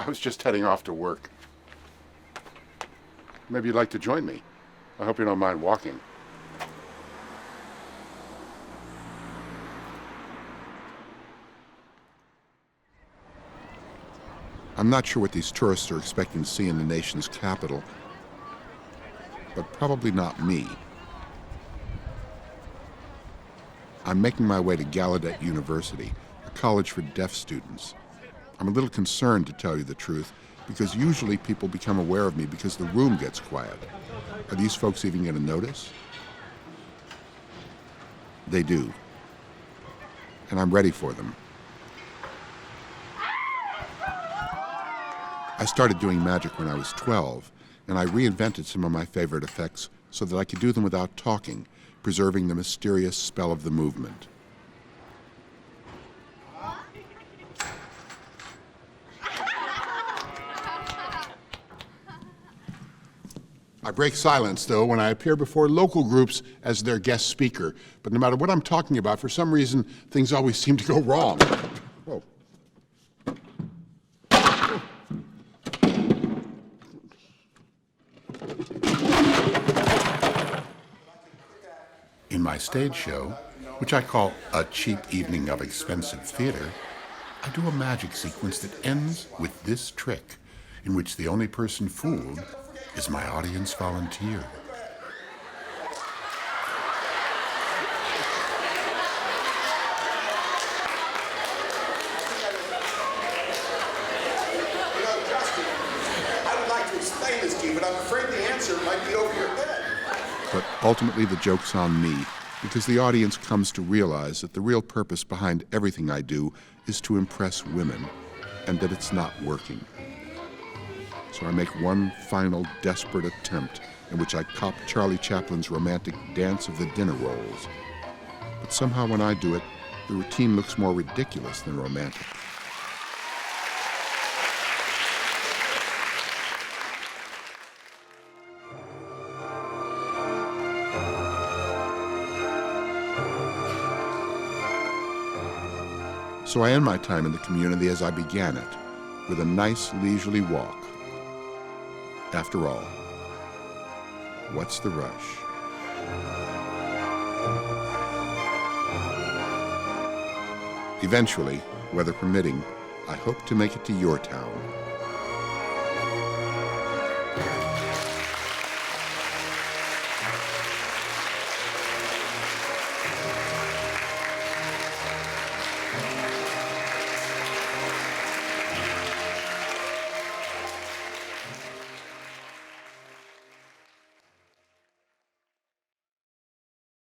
I was just heading off to work. Maybe you'd like to join me. I hope you don't mind walking. I'm not sure what these tourists are expecting to see in the nation's capital, but probably not me. I'm making my way to Gallaudet University, a college for deaf students. I'm a little concerned, to tell you the truth, because usually people become aware of me because the room gets quiet. Are these folks even going to notice? They do. And I'm ready for them. I started doing magic when I was 12, and I reinvented some of my favorite effects so that I could do them without talking, preserving the mysterious spell of the movement. I break silence, though, when I appear before local groups as their guest speaker. But no matter what I'm talking about, for some reason, things always seem to go wrong. Whoa. In my stage show, which I call A Cheap Evening of Expensive Theater, I do a magic sequence that ends with this trick, in which the only person fooled is my audience volunteer. I would like to explain this to you, but I'm afraid the answer might be over your head. But ultimately the joke's on me, because the audience comes to realize that the real purpose behind everything I do is to impress women, and that it's not working. So I make one final desperate attempt in which I cop Charlie Chaplin's romantic dance of the dinner rolls. But somehow when I do it, the routine looks more ridiculous than romantic. So I end my time in the community as I began it, with a nice leisurely walk. After all, what's the rush? Eventually, weather permitting, I hope to make it to your town.